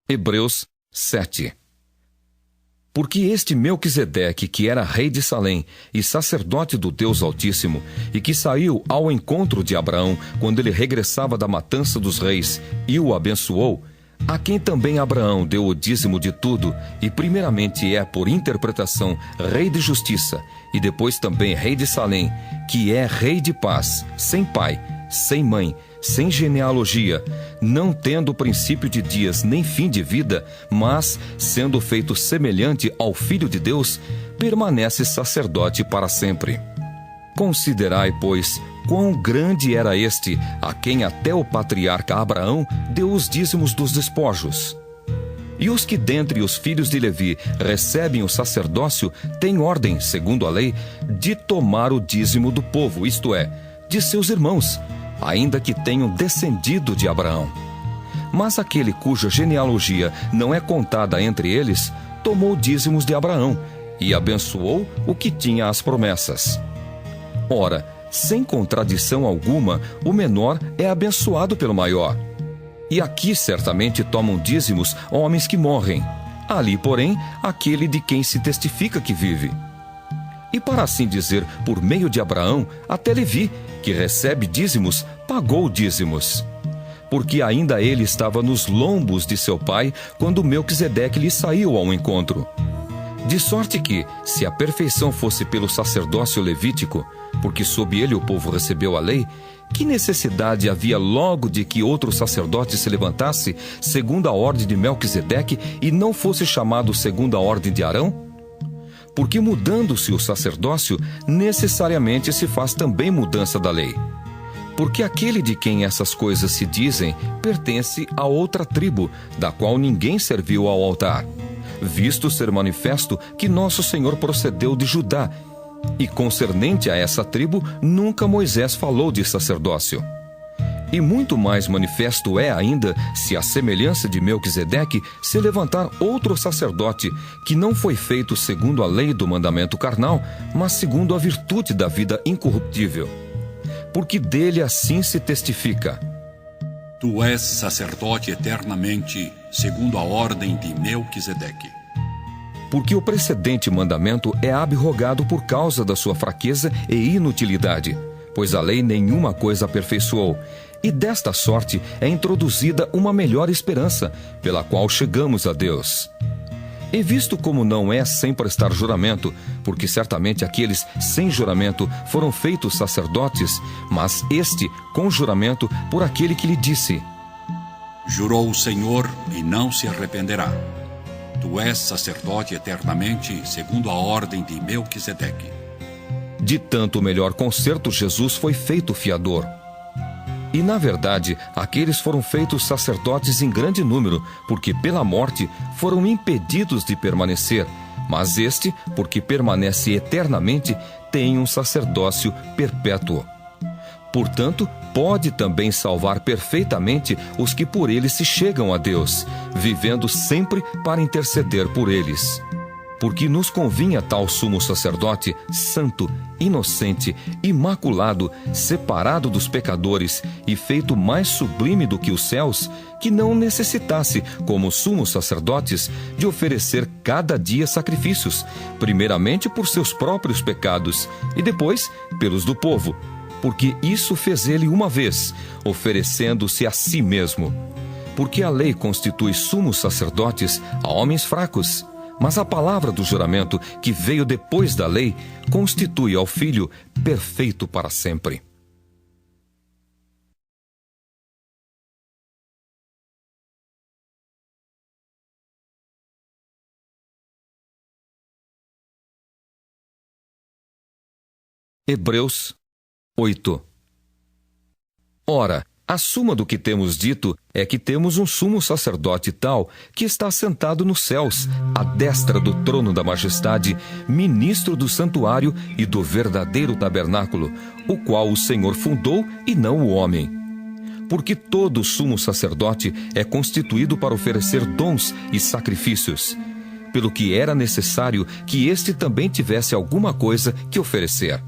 Hebreus 7. Porque este Melquisedeque, que era rei de Salém e sacerdote do Deus Altíssimo, e que saiu ao encontro de Abraão quando ele regressava da matança dos reis e o abençoou, a quem também Abraão deu o dízimo de tudo, e primeiramente é, por interpretação, rei de justiça, e depois também rei de Salém, que é rei de paz, sem pai, sem mãe, sem genealogia, não tendo princípio de dias nem fim de vida, mas, sendo feito semelhante ao Filho de Deus, permanece sacerdote para sempre. Considerai, pois, quão grande era este, a quem até o patriarca Abraão deu os dízimos dos despojos. E os que dentre os filhos de Levi recebem o sacerdócio têm ordem, segundo a lei, de tomar o dízimo do povo, isto é, de seus irmãos, ainda que tenham descendido de Abraão. Mas aquele cuja genealogia não é contada entre eles, tomou dízimos de Abraão e abençoou o que tinha as promessas. Ora, sem contradição alguma, o menor é abençoado pelo maior. E aqui certamente tomam dízimos homens que morrem. Ali, porém, aquele de quem se testifica que vive. E para assim dizer, por meio de Abraão, até Levi, que recebe dízimos, pagou dízimos. Porque ainda ele estava nos lombos de seu pai, quando Melquisedeque lhe saiu ao encontro. De sorte que, se a perfeição fosse pelo sacerdócio levítico, porque sob ele o povo recebeu a lei, que necessidade havia logo de que outro sacerdote se levantasse, segundo a ordem de Melquisedeque, e não fosse chamado segundo a ordem de Arão? Porque mudando-se o sacerdócio, necessariamente se faz também mudança da lei. Porque aquele de quem essas coisas se dizem pertence a outra tribo, da qual ninguém serviu ao altar, visto ser manifesto que nosso Senhor procedeu de Judá, e concernente a essa tribo, nunca Moisés falou de sacerdócio. E muito mais manifesto é ainda, se a semelhança de Melquisedeque se levantar outro sacerdote, que não foi feito segundo a lei do mandamento carnal, mas segundo a virtude da vida incorruptível. Porque dele assim se testifica: Tu és sacerdote eternamente, segundo a ordem de Melquisedeque. Porque o precedente mandamento é abrogado por causa da sua fraqueza e inutilidade, pois a lei nenhuma coisa aperfeiçoou, e desta sorte é introduzida uma melhor esperança, pela qual chegamos a Deus. E visto como não é sem prestar juramento, porque certamente aqueles sem juramento foram feitos sacerdotes, mas este com juramento por aquele que lhe disse: Jurou o Senhor e não se arrependerá. Tu és sacerdote eternamente, segundo a ordem de Melquisedeque. De tanto melhor concerto, Jesus foi feito fiador. E, na verdade, aqueles foram feitos sacerdotes em grande número, porque pela morte foram impedidos de permanecer, mas este, porque permanece eternamente, tem um sacerdócio perpétuo. Portanto, pode também salvar perfeitamente os que por ele se chegam a Deus, vivendo sempre para interceder por eles. Porque nos convinha tal sumo sacerdote, santo, inocente, imaculado, separado dos pecadores e feito mais sublime do que os céus, que não necessitasse, como sumos sacerdotes, de oferecer cada dia sacrifícios, primeiramente por seus próprios pecados e depois pelos do povo, porque isso fez ele uma vez, oferecendo-se a si mesmo. Porque a lei constitui sumos sacerdotes a homens fracos, mas a palavra do juramento, que veio depois da lei, constitui ao Filho perfeito para sempre. Hebreus 8. Ora, a suma do que temos dito é que temos um sumo sacerdote tal, que está sentado nos céus, à destra do trono da majestade, ministro do santuário e do verdadeiro tabernáculo, o qual o Senhor fundou e não o homem. Porque todo sumo sacerdote é constituído para oferecer dons e sacrifícios, pelo que era necessário que este também tivesse alguma coisa que oferecer.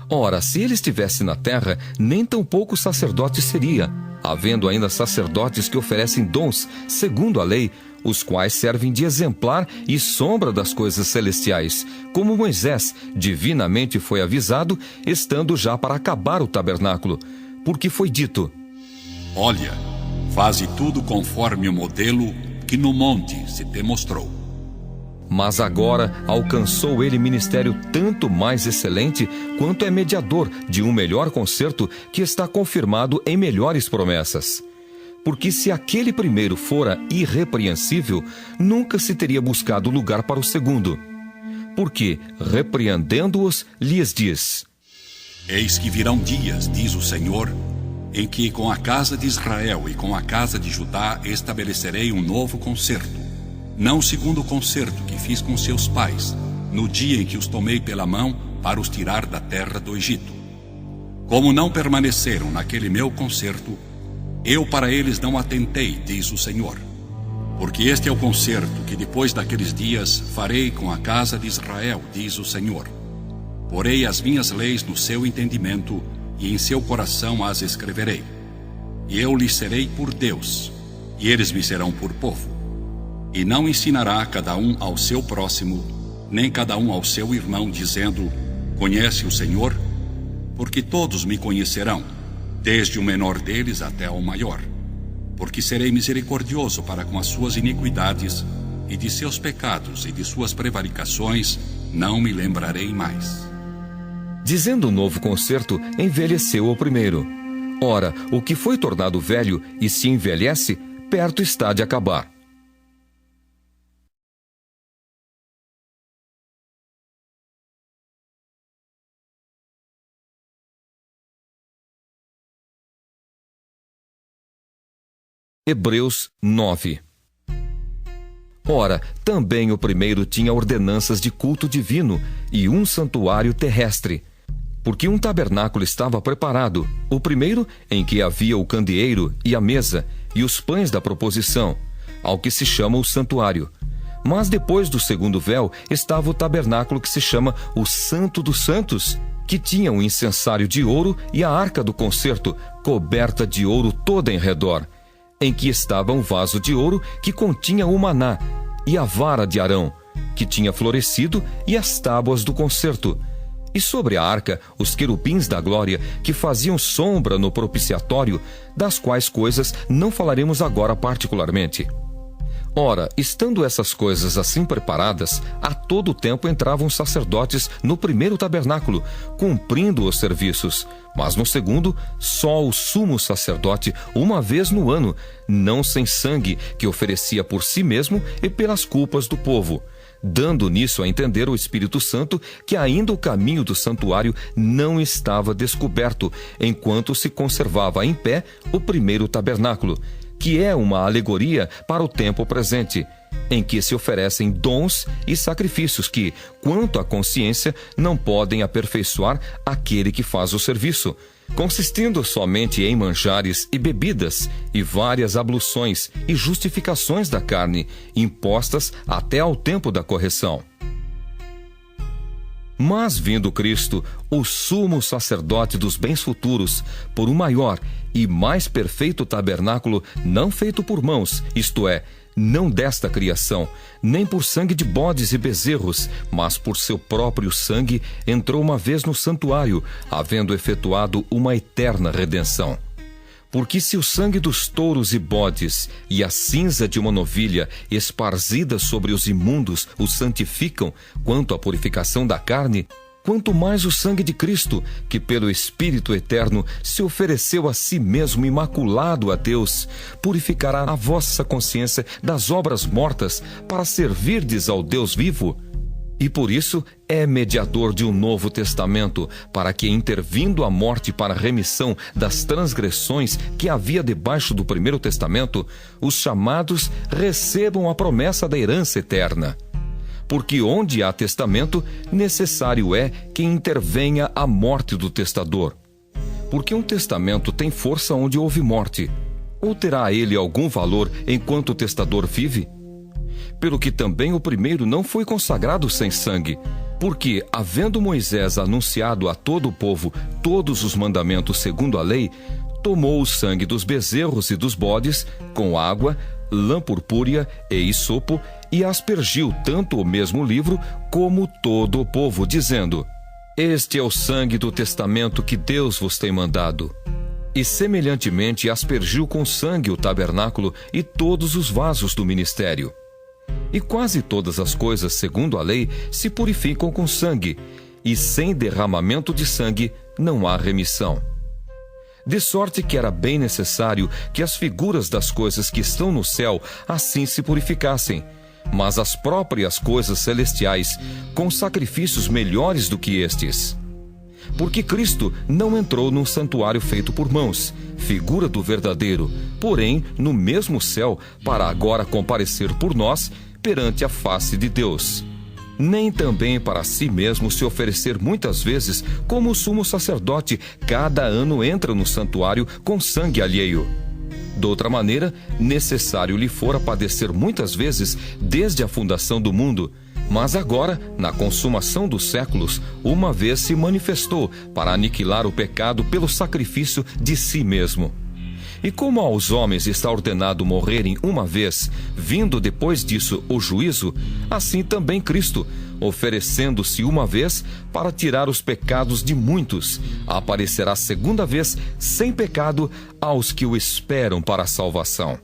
Ora, se ele estivesse na terra, nem tampouco sacerdote seria, havendo ainda sacerdotes que oferecem dons, segundo a lei, os quais servem de exemplar e sombra das coisas celestiais, como Moisés divinamente foi avisado, estando já para acabar o tabernáculo, porque foi dito: Olha, faze tudo conforme o modelo que no monte se te mostrou. Mas agora alcançou ele ministério tanto mais excelente, quanto é mediador de um melhor concerto que está confirmado em melhores promessas. Porque se aquele primeiro fora irrepreensível, nunca se teria buscado lugar para o segundo. Porque, repreendendo-os, lhes diz: Eis que virão dias, diz o Senhor, em que com a casa de Israel e com a casa de Judá estabelecerei um novo concerto, não segundo o concerto que fiz com seus pais, no dia em que os tomei pela mão para os tirar da terra do Egito. Como não permaneceram naquele meu concerto, eu para eles não atentei, diz o Senhor. Porque este é o concerto que depois daqueles dias farei com a casa de Israel, diz o Senhor. Porei as minhas leis no seu entendimento e em seu coração as escreverei. E eu lhes serei por Deus, e eles me serão por povo. E não ensinará cada um ao seu próximo, nem cada um ao seu irmão, dizendo: Conhece o Senhor? Porque todos me conhecerão, desde o menor deles até ao maior. Porque serei misericordioso para com as suas iniquidades, e de seus pecados e de suas prevaricações não me lembrarei mais. Dizendo o novo concerto, envelheceu o primeiro. Ora, o que foi tornado velho e se envelhece, perto está de acabar. Hebreus 9. Ora, também o primeiro tinha ordenanças de culto divino e um santuário terrestre, porque um tabernáculo estava preparado, o primeiro em que havia o candeeiro e a mesa e os pães da proposição, ao que se chama o santuário. Mas depois do segundo véu estava o tabernáculo que se chama o Santo dos Santos, que tinha um incensário de ouro e a arca do concerto, coberta de ouro toda em redor, em que estava um vaso de ouro que continha o maná, e a vara de Arão, que tinha florescido, e as tábuas do concerto. E sobre a arca, os querubins da glória, que faziam sombra no propiciatório, das quais coisas não falaremos agora particularmente. Ora, estando essas coisas assim preparadas, a todo tempo entravam sacerdotes no primeiro tabernáculo, cumprindo os serviços, mas no segundo, só o sumo sacerdote, uma vez no ano, não sem sangue, que oferecia por si mesmo e pelas culpas do povo, dando nisso a entender o Espírito Santo que ainda o caminho do santuário não estava descoberto, enquanto se conservava em pé o primeiro tabernáculo, que é uma alegoria para o tempo presente, em que se oferecem dons e sacrifícios que, quanto à consciência, não podem aperfeiçoar aquele que faz o serviço, consistindo somente em manjares e bebidas, e várias abluções e justificações da carne, impostas até ao tempo da correção. Mas vindo Cristo, o sumo sacerdote dos bens futuros, por um maior e mais perfeito tabernáculo, não feito por mãos, isto é, não desta criação, nem por sangue de bodes e bezerros, mas por seu próprio sangue, entrou uma vez no santuário, havendo efetuado uma eterna redenção. Porque se o sangue dos touros e bodes e a cinza de uma novilha esparzida sobre os imundos os santificam quanto à purificação da carne, quanto mais o sangue de Cristo, que pelo Espírito Eterno se ofereceu a si mesmo imaculado a Deus, purificará a vossa consciência das obras mortas para servirdes ao Deus vivo. E por isso é mediador de um novo testamento, para que, intervindo a morte para a remissão das transgressões que havia debaixo do primeiro testamento, os chamados recebam a promessa da herança eterna. Porque onde há testamento, necessário é que intervenha a morte do testador. Porque um testamento tem força onde houve morte, ou terá ele algum valor enquanto o testador vive? Pelo que também o primeiro não foi consagrado sem sangue, porque, havendo Moisés anunciado a todo o povo todos os mandamentos segundo a lei, tomou o sangue dos bezerros e dos bodes, com água, lã purpúrea e hisopo, e aspergiu tanto o mesmo livro como todo o povo, dizendo: Este é o sangue do testamento que Deus vos tem mandado. E semelhantemente aspergiu com sangue o tabernáculo e todos os vasos do ministério. E quase todas as coisas, segundo a lei, se purificam com sangue, e sem derramamento de sangue não há remissão. De sorte que era bem necessário que as figuras das coisas que estão no céu assim se purificassem, mas as próprias coisas celestiais com sacrifícios melhores do que estes. Porque Cristo não entrou num santuário feito por mãos, figura do verdadeiro, porém no mesmo céu, para agora comparecer por nós perante a face de Deus. Nem também para si mesmo se oferecer muitas vezes, como o sumo sacerdote cada ano entra no santuário com sangue alheio. Doutra maneira, necessário lhe fora padecer muitas vezes desde a fundação do mundo, mas agora, na consumação dos séculos, uma vez se manifestou para aniquilar o pecado pelo sacrifício de si mesmo. E como aos homens está ordenado morrerem uma vez, vindo depois disso o juízo, assim também Cristo, oferecendo-se uma vez para tirar os pecados de muitos, aparecerá segunda vez sem pecado aos que o esperam para a salvação.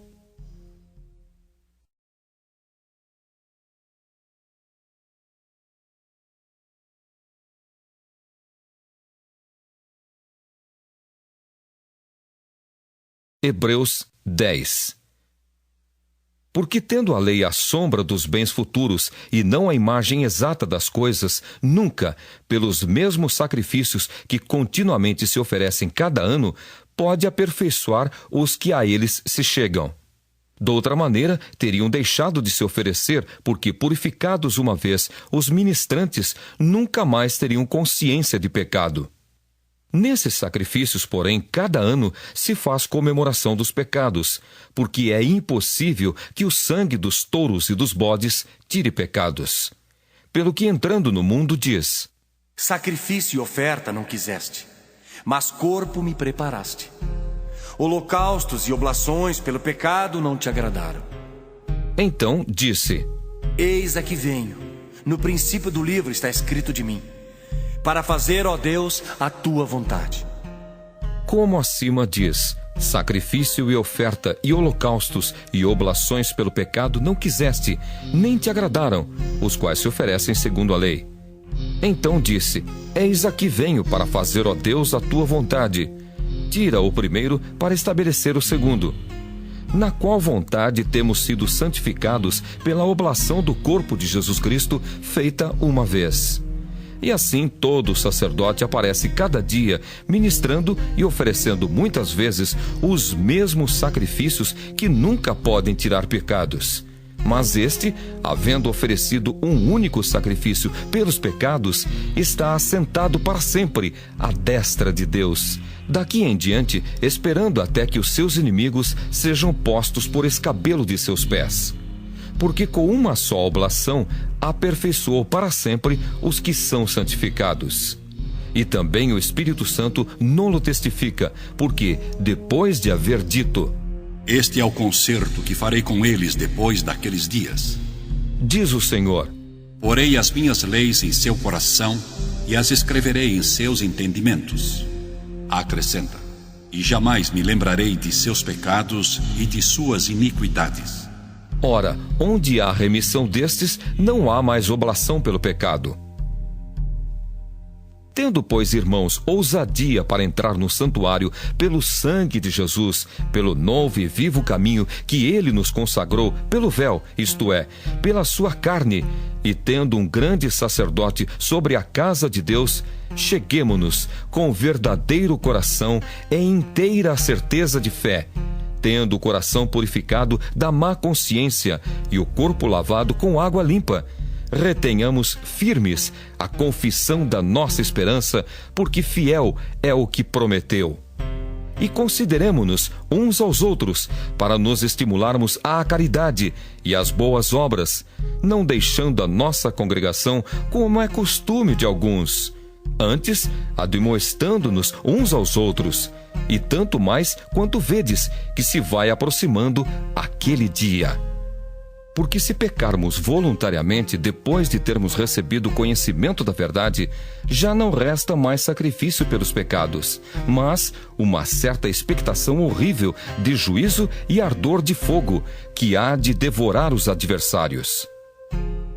Hebreus 10. Porque tendo a lei a sombra dos bens futuros e não a imagem exata das coisas, nunca, pelos mesmos sacrifícios que continuamente se oferecem cada ano, pode aperfeiçoar os que a eles se chegam. Doutra maneira, teriam deixado de se oferecer, porque, purificados uma vez, os ministrantes nunca mais teriam consciência de pecado. Nesses sacrifícios, porém, cada ano se faz comemoração dos pecados, porque é impossível que o sangue dos touros e dos bodes tire pecados. Pelo que, entrando no mundo, diz: Sacrifício e oferta não quiseste, mas corpo me preparaste. Holocaustos e oblações pelo pecado não te agradaram. Então disse: Eis aqui venho. No princípio do livro está escrito de mim, para fazer, ó Deus, a tua vontade. Como acima diz: sacrifício e oferta e holocaustos e oblações pelo pecado não quiseste, nem te agradaram, os quais se oferecem segundo a lei. Então disse: Eis aqui venho para fazer, ó Deus, a tua vontade. Tira o primeiro para estabelecer o segundo. Na qual vontade temos sido santificados pela oblação do corpo de Jesus Cristo, feita uma vez. E assim todo sacerdote aparece cada dia, ministrando e oferecendo muitas vezes os mesmos sacrifícios que nunca podem tirar pecados. Mas este, havendo oferecido um único sacrifício pelos pecados, está assentado para sempre à destra de Deus, daqui em diante esperando até que os seus inimigos sejam postos por escabelo de seus pés. Porque com uma só oblação aperfeiçoou para sempre os que são santificados. E também o Espírito Santo nolo testifica, porque, depois de haver dito: Este é o concerto que farei com eles depois daqueles dias, diz o Senhor: Porei as minhas leis em seu coração e as escreverei em seus entendimentos. Acrescenta: E jamais me lembrarei de seus pecados e de suas iniquidades. Ora, onde há remissão destes, não há mais oblação pelo pecado. Tendo, pois, irmãos, ousadia para entrar no santuário pelo sangue de Jesus, pelo novo e vivo caminho que ele nos consagrou, pelo véu, isto é, pela sua carne, e tendo um grande sacerdote sobre a casa de Deus, cheguemo-nos com verdadeiro coração e inteira certeza de fé, tendo o coração purificado da má consciência e o corpo lavado com água limpa. Retenhamos firmes a confissão da nossa esperança, porque fiel é o que prometeu. E consideremo-nos uns aos outros, para nos estimularmos à caridade e às boas obras, não deixando a nossa congregação como é costume de alguns, antes admoestando-nos uns aos outros, e tanto mais quanto vedes que se vai aproximando aquele dia. Porque se pecarmos voluntariamente depois de termos recebido o conhecimento da verdade, já não resta mais sacrifício pelos pecados, mas uma certa expectação horrível de juízo e ardor de fogo, que há de devorar os adversários.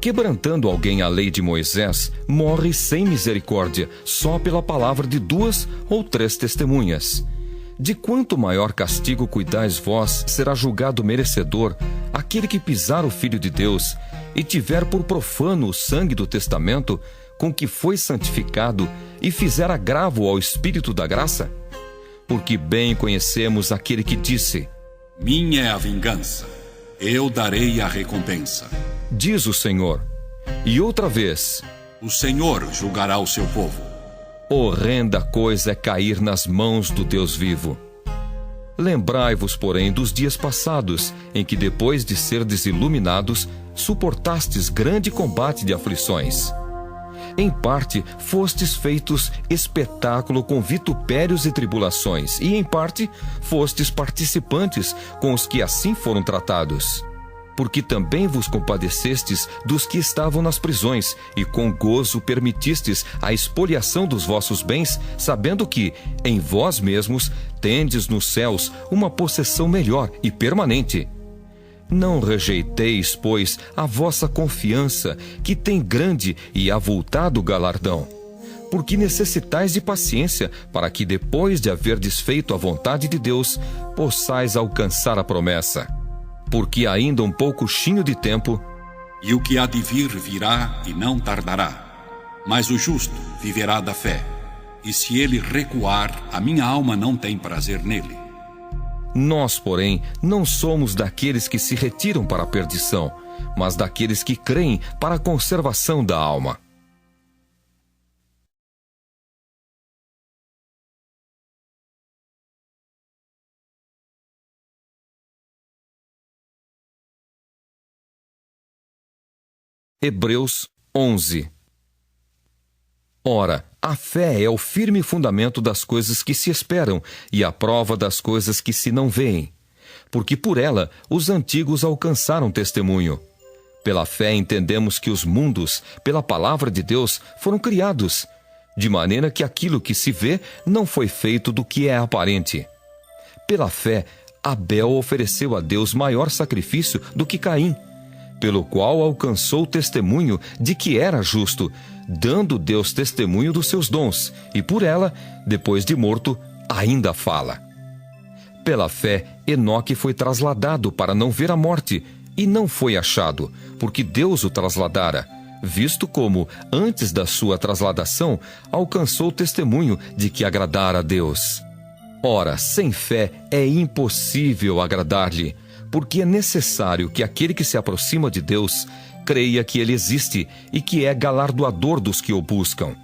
Quebrantando alguém a lei de Moisés, morre sem misericórdia, só pela palavra de 2 ou 3 testemunhas. De quanto maior castigo cuidais vós, será julgado merecedor aquele que pisar o Filho de Deus e tiver por profano o sangue do testamento com que foi santificado e fizer agravo ao Espírito da graça? Porque bem conhecemos aquele que disse: minha é a vingança, eu darei a recompensa. Diz o Senhor. E outra vez: o Senhor julgará o seu povo. Horrenda coisa é cair nas mãos do Deus vivo. Lembrai-vos, porém, dos dias passados, em que, depois de serdes iluminados, suportastes grande combate de aflições. Em parte, fostes feitos espetáculo com vitupérios e tribulações, e em parte, fostes participantes com os que assim foram tratados. Porque também vos compadecestes dos que estavam nas prisões, e com gozo permitistes a expoliação dos vossos bens, sabendo que, em vós mesmos, tendes nos céus uma possessão melhor e permanente. Não rejeiteis, pois, a vossa confiança, que tem grande e avultado galardão. Porque necessitais de paciência, para que, depois de haverdes feito a vontade de Deus, possais alcançar a promessa. Porque ainda um poucochinho de tempo, e o que há de vir virá e não tardará. Mas o justo viverá da fé, e se ele recuar, a minha alma não tem prazer nele. Nós, porém, não somos daqueles que se retiram para a perdição, mas daqueles que creem para a conservação da alma. Hebreus 11. Ora, a fé é o firme fundamento das coisas que se esperam e a prova das coisas que se não veem. Porque por ela os antigos alcançaram testemunho. Pela fé entendemos que os mundos, pela palavra de Deus, foram criados, de maneira que aquilo que se vê não foi feito do que é aparente. Pela fé, Abel ofereceu a Deus maior sacrifício do que Caim, pelo qual alcançou o testemunho de que era justo, dando Deus testemunho dos seus dons, e por ela, depois de morto, ainda fala. Pela fé, Enoque foi trasladado para não ver a morte, e não foi achado, porque Deus o trasladara, visto como, antes da sua trasladação, alcançou o testemunho de que agradara a Deus. Ora, sem fé é impossível agradar-lhe, porque é necessário que aquele que se aproxima de Deus creia que ele existe e que é galardoador dos que o buscam.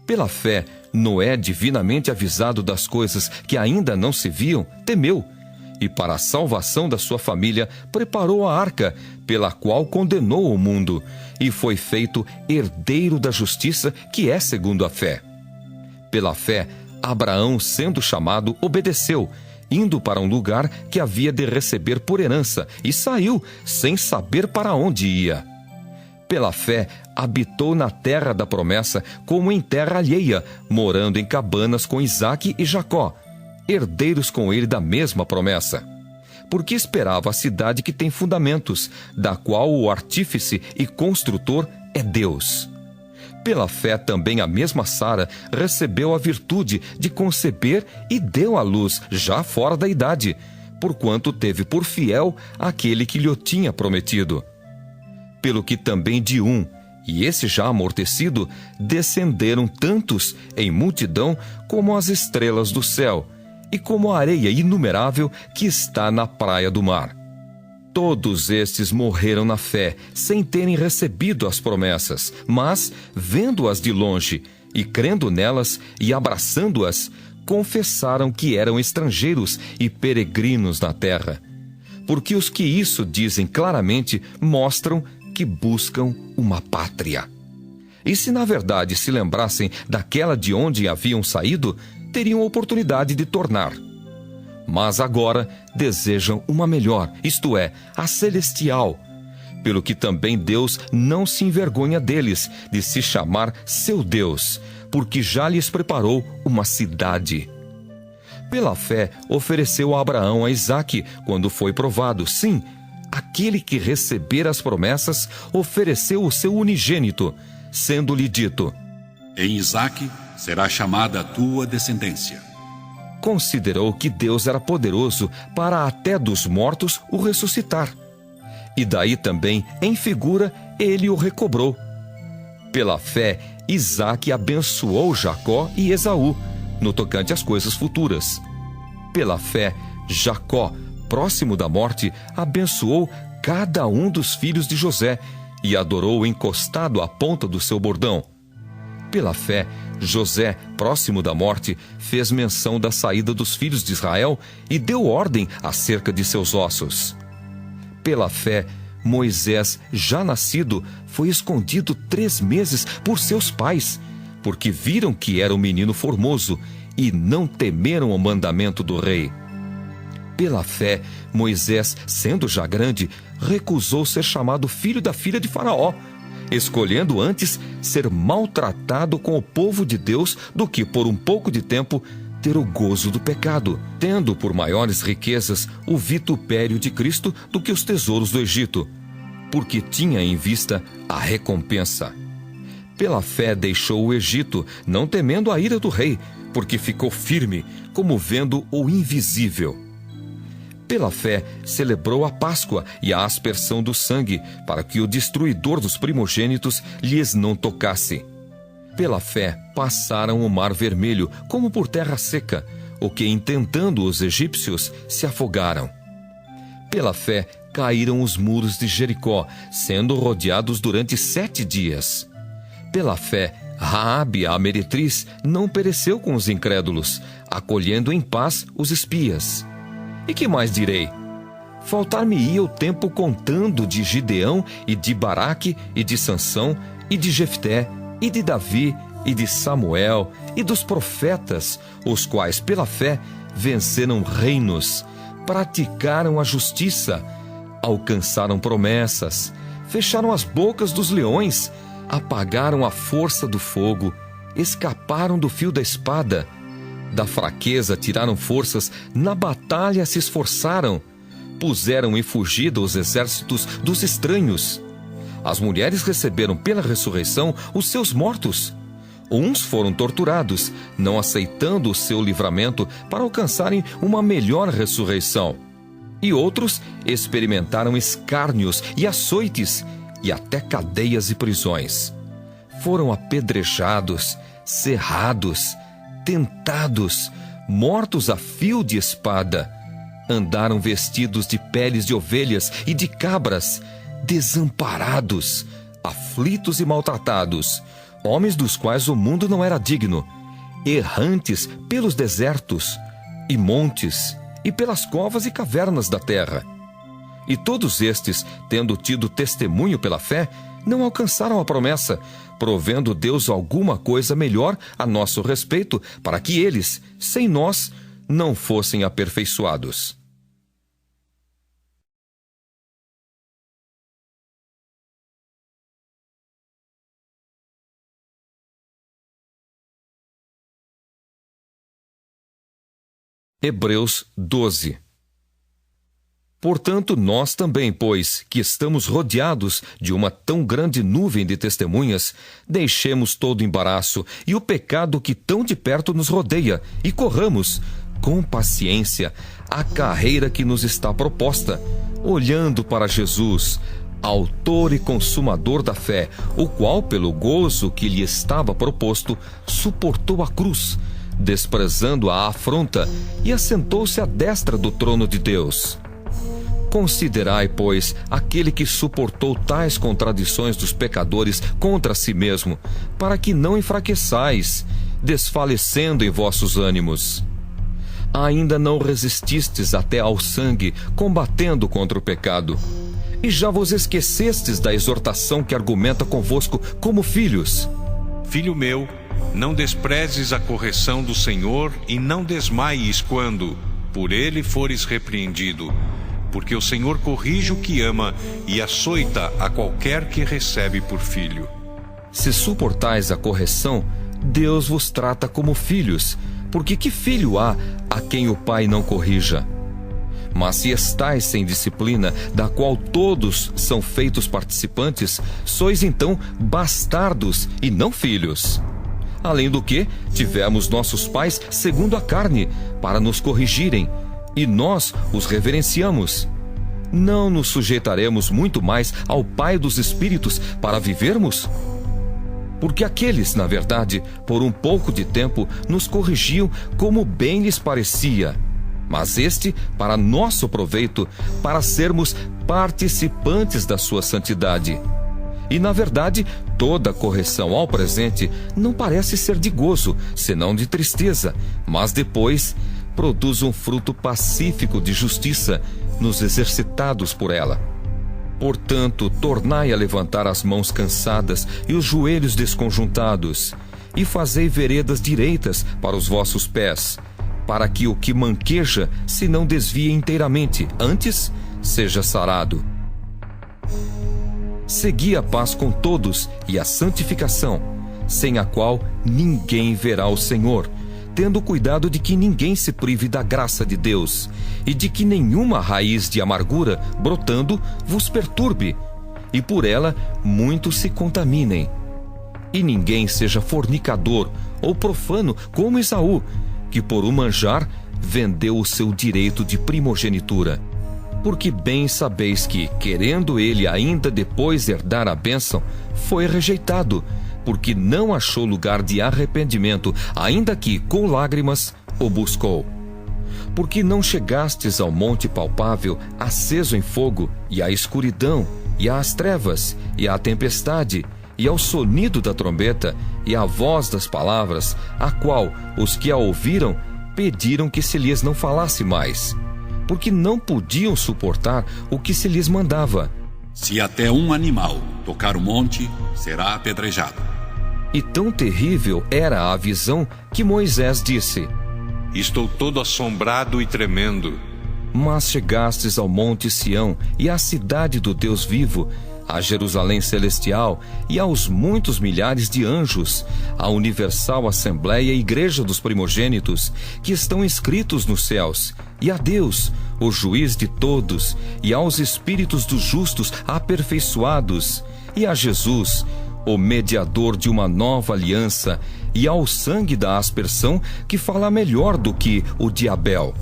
Pela fé, Noé, divinamente avisado das coisas que ainda não se viam, temeu, e para a salvação da sua família preparou a arca, pela qual condenou o mundo, e foi feito herdeiro da justiça que é segundo a fé. Pela fé, Abraão, sendo chamado, obedeceu, indo para um lugar que havia de receber por herança, e saiu, sem saber para onde ia. Pela fé, habitou na terra da promessa, como em terra alheia, morando em cabanas com Isaque e Jacó, herdeiros com ele da mesma promessa. Porque esperava a cidade que tem fundamentos, da qual o artífice e construtor é Deus. Pela fé também a mesma Sara recebeu a virtude de conceber e deu à luz já fora da idade, porquanto teve por fiel aquele que lhe tinha prometido. Pelo que também de um, e esse já amortecido, descenderam tantos em multidão como as estrelas do céu, e como a areia inumerável que está na praia do mar. Todos estes morreram na fé, sem terem recebido as promessas, mas, vendo-as de longe, e crendo nelas, e abraçando-as, confessaram que eram estrangeiros e peregrinos na terra. Porque os que isso dizem claramente mostram que buscam uma pátria. E se na verdade se lembrassem daquela de onde haviam saído, teriam oportunidade de tornar. Mas agora desejam uma melhor, isto é, a celestial, pelo que também Deus não se envergonha deles, de se chamar seu Deus, porque já lhes preparou uma cidade. Pela fé, ofereceu a Abraão a Isaque, quando foi provado. Sim, aquele que recebera as promessas ofereceu o seu unigênito, sendo-lhe dito: em Isaque será chamada a tua descendência. Considerou que Deus era poderoso para até dos mortos o ressuscitar. E daí também, em figura, ele o recobrou. Pela fé, Isaque abençoou Jacó e Esaú, no tocante às coisas futuras. Pela fé, Jacó, próximo da morte, abençoou cada um dos filhos de José e adorou encostado à ponta do seu bordão. Pela fé, José, próximo da morte, fez menção da saída dos filhos de Israel e deu ordem acerca de seus ossos. Pela fé, Moisés, já nascido, foi escondido 3 meses por seus pais, porque viram que era um menino formoso e não temeram o mandamento do rei. Pela fé, Moisés, sendo já grande, recusou ser chamado filho da filha de Faraó, escolhendo antes ser maltratado com o povo de Deus do que por um pouco de tempo ter o gozo do pecado, tendo por maiores riquezas o vitupério de Cristo do que os tesouros do Egito, porque tinha em vista a recompensa. Pela fé deixou o Egito, não temendo a ira do rei, porque ficou firme, como vendo o invisível. Pela fé, celebrou a Páscoa e a aspersão do sangue, para que o destruidor dos primogênitos lhes não tocasse. Pela fé, passaram o mar vermelho, como por terra seca, o que, intentando os egípcios, se afogaram. Pela fé, caíram os muros de Jericó, sendo rodeados durante 7 dias. Pela fé, Raabe, a meretriz, não pereceu com os incrédulos, acolhendo em paz os espias. E que mais direi? Faltar-me-ia o tempo contando de Gideão e de Baraque e de Sansão e de Jefté e de Davi e de Samuel e dos profetas, os quais pela fé venceram reinos, praticaram a justiça, alcançaram promessas, fecharam as bocas dos leões, apagaram a força do fogo, escaparam do fio da espada. Da fraqueza tiraram forças, na batalha se esforçaram, puseram em fugida os exércitos dos estranhos. As mulheres receberam pela ressurreição os seus mortos. Uns foram torturados, não aceitando o seu livramento para alcançarem uma melhor ressurreição. E outros experimentaram escárnios e açoites, e até cadeias e prisões. Foram apedrejados, cerrados, tentados, mortos a fio de espada. Andaram vestidos de peles de ovelhas e de cabras, desamparados, aflitos e maltratados, homens dos quais o mundo não era digno, errantes pelos desertos e montes e pelas covas e cavernas da terra. E todos estes, tendo tido testemunho pela fé, não alcançaram a promessa, provendo Deus alguma coisa melhor a nosso respeito, para que eles, sem nós, não fossem aperfeiçoados. Hebreus 12. Portanto, nós também, pois, que estamos rodeados de uma tão grande nuvem de testemunhas, deixemos todo o embaraço e o pecado que tão de perto nos rodeia, e corramos, com paciência, a carreira que nos está proposta, olhando para Jesus, autor e consumador da fé, o qual, pelo gozo que lhe estava proposto, suportou a cruz, desprezando a afronta, e assentou-se à destra do trono de Deus. Considerai, pois, aquele que suportou tais contradições dos pecadores contra si mesmo, para que não enfraqueçais, desfalecendo em vossos ânimos. Ainda não resististes até ao sangue, combatendo contra o pecado. E já vos esquecestes da exortação que argumenta convosco como filhos. Filho meu, não desprezes a correção do Senhor e não desmaies quando, por ele, fores repreendido. Porque o Senhor corrige o que ama e açoita a qualquer que recebe por filho. Se suportais a correção, Deus vos trata como filhos, porque que filho há a quem o pai não corrija? Mas se estais sem disciplina, da qual todos são feitos participantes, sois então bastardos e não filhos. Além do que, tivemos nossos pais segundo a carne, para nos corrigirem, e nós os reverenciamos. Não nos sujeitaremos muito mais ao Pai dos Espíritos para vivermos? Porque aqueles, na verdade, por um pouco de tempo, nos corrigiam como bem lhes parecia, mas este para nosso proveito, para sermos participantes da sua santidade. E, na verdade, toda correção ao presente não parece ser de gozo, senão de tristeza, mas depois produz um fruto pacífico de justiça nos exercitados por ela. Portanto, tornai a levantar as mãos cansadas e os joelhos desconjuntados, e fazei veredas direitas para os vossos pés, para que o que manqueja se não desvie inteiramente, antes seja sarado. Segui a paz com todos e a santificação, sem a qual ninguém verá o Senhor, tendo cuidado de que ninguém se prive da graça de Deus, e de que nenhuma raiz de amargura, brotando, vos perturbe, e por ela muitos se contaminem. E ninguém seja fornicador ou profano como Esaú, que por um manjar vendeu o seu direito de primogenitura. Porque bem sabeis que, querendo ele ainda depois herdar a bênção, foi rejeitado, porque não achou lugar de arrependimento, ainda que, com lágrimas, o buscou. Porque não chegastes ao monte palpável, aceso em fogo, e à escuridão, e às trevas, e à tempestade, e ao sonido da trombeta, e à voz das palavras, a qual os que a ouviram pediram que se lhes não falasse mais, porque não podiam suportar o que se lhes mandava. Se até um animal tocar o monte, será apedrejado. E tão terrível era a visão que Moisés disse: Estou todo assombrado e tremendo. Mas chegastes ao monte Sião e à cidade do Deus vivo, a Jerusalém celestial e aos muitos milhares de anjos, à universal assembleia e igreja dos primogênitos, que estão inscritos nos céus, e a Deus, o juiz de todos, e aos espíritos dos justos aperfeiçoados, e a Jesus, o mediador de uma nova aliança, e ao sangue da aspersão, que fala melhor do que o de Abel.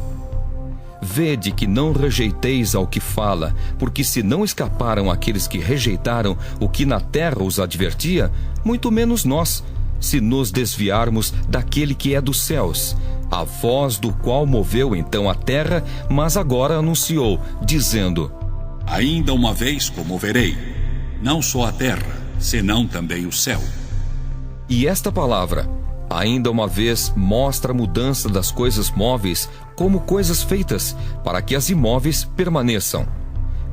Vede que não rejeiteis ao que fala, porque se não escaparam aqueles que rejeitaram o que na terra os advertia, muito menos nós, se nos desviarmos daquele que é dos céus, a voz do qual moveu então a terra, mas agora anunciou, dizendo: Ainda uma vez comoverei, não só a terra, senão também o céu. E esta palavra, ainda uma vez, mostra a mudança das coisas móveis como coisas feitas, para que as imóveis permaneçam.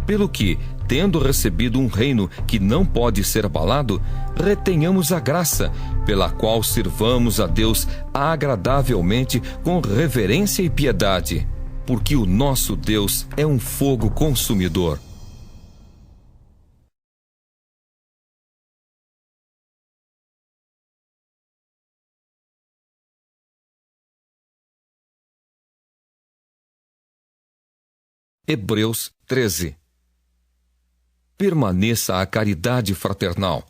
Pelo que, tendo recebido um reino que não pode ser abalado, retenhamos a graça, pela qual sirvamos a Deus agradavelmente com reverência e piedade, porque o nosso Deus é um fogo consumidor. Hebreus 13. Permaneça a caridade fraternal.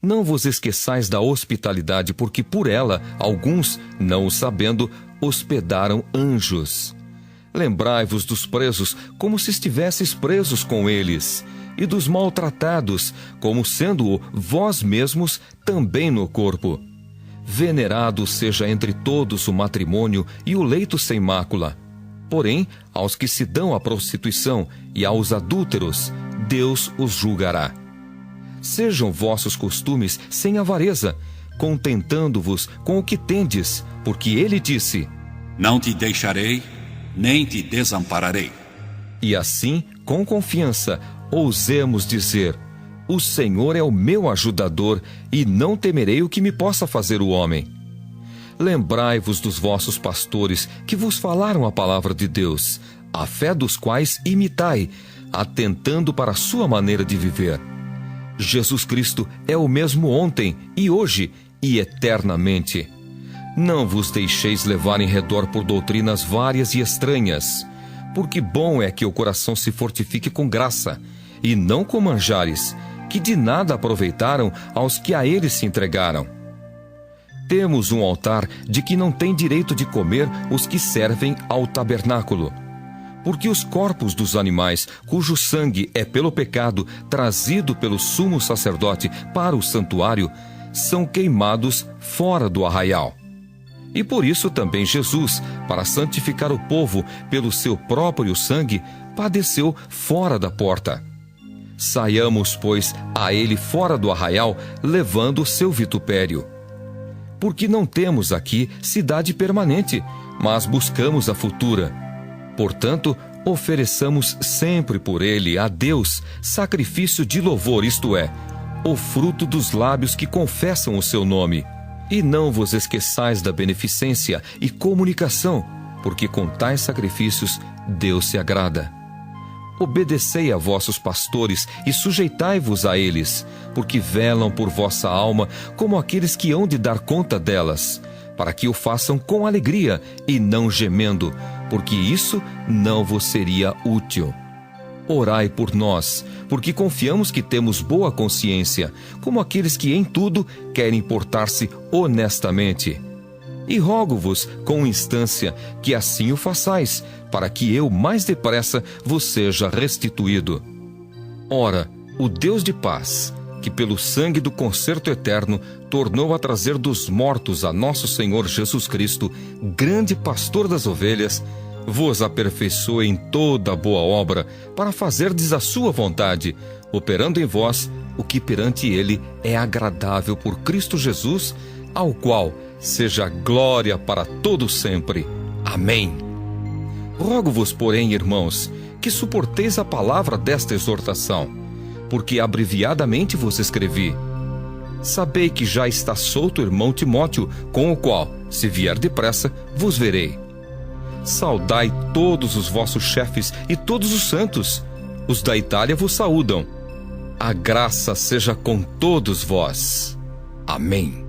Não vos esqueçais da hospitalidade, porque por ela, alguns, não o sabendo, hospedaram anjos. Lembrai-vos dos presos, como se estivesseis presos com eles, e dos maltratados, como sendo-o vós mesmos também no corpo. Venerado seja entre todos o matrimônio e o leito sem mácula. Porém, aos que se dão à prostituição e aos adúlteros, Deus os julgará. Sejam vossos costumes sem avareza, contentando-vos com o que tendes, porque ele disse: Não te deixarei, nem te desampararei. E assim, com confiança, ousemos dizer: o Senhor é o meu ajudador, e não temerei o que me possa fazer o homem. Lembrai-vos dos vossos pastores, que vos falaram a palavra de Deus, a fé dos quais imitai, atentando para a sua maneira de viver. Jesus Cristo é o mesmo ontem, e hoje, e eternamente. Não vos deixeis levar em redor por doutrinas várias e estranhas, porque bom é que o coração se fortifique com graça, e não com manjares, que de nada aproveitaram aos que a eles se entregaram. Temos um altar de que não tem direito de comer os que servem ao tabernáculo, porque os corpos dos animais, cujo sangue é pelo pecado trazido pelo sumo sacerdote para o santuário, são queimados fora do arraial. E por isso também Jesus, para santificar o povo pelo seu próprio sangue, padeceu fora da porta. Saiamos, pois, a ele fora do arraial, levando o seu vitupério. Porque não temos aqui cidade permanente, mas buscamos a futura. Portanto, ofereçamos sempre por ele a Deus sacrifício de louvor, isto é, o fruto dos lábios que confessam o seu nome. E não vos esqueçais da beneficência e comunicação, porque com tais sacrifícios Deus se agrada. Obedecei a vossos pastores e sujeitai-vos a eles, porque velam por vossa alma como aqueles que hão de dar conta delas, para que o façam com alegria e não gemendo, porque isso não vos seria útil. Orai por nós, porque confiamos que temos boa consciência, como aqueles que em tudo querem portar-se honestamente. E rogo-vos com instância que assim o façais, para que eu mais depressa vos seja restituído. Ora, o Deus de paz, que pelo sangue do concerto eterno tornou a trazer dos mortos a nosso Senhor Jesus Cristo, grande pastor das ovelhas, vos aperfeiçoe em toda boa obra, para fazerdes a sua vontade, operando em vós o que perante ele é agradável por Cristo Jesus, ao qual seja glória para todo sempre. Amém. Rogo-vos, porém, irmãos, que suporteis a palavra desta exortação, porque abreviadamente vos escrevi. Sabei que já está solto o irmão Timóteo, com o qual, se vier depressa, vos verei. Saudai todos os vossos chefes e todos os santos. Os da Itália vos saúdam. A graça seja com todos vós. Amém.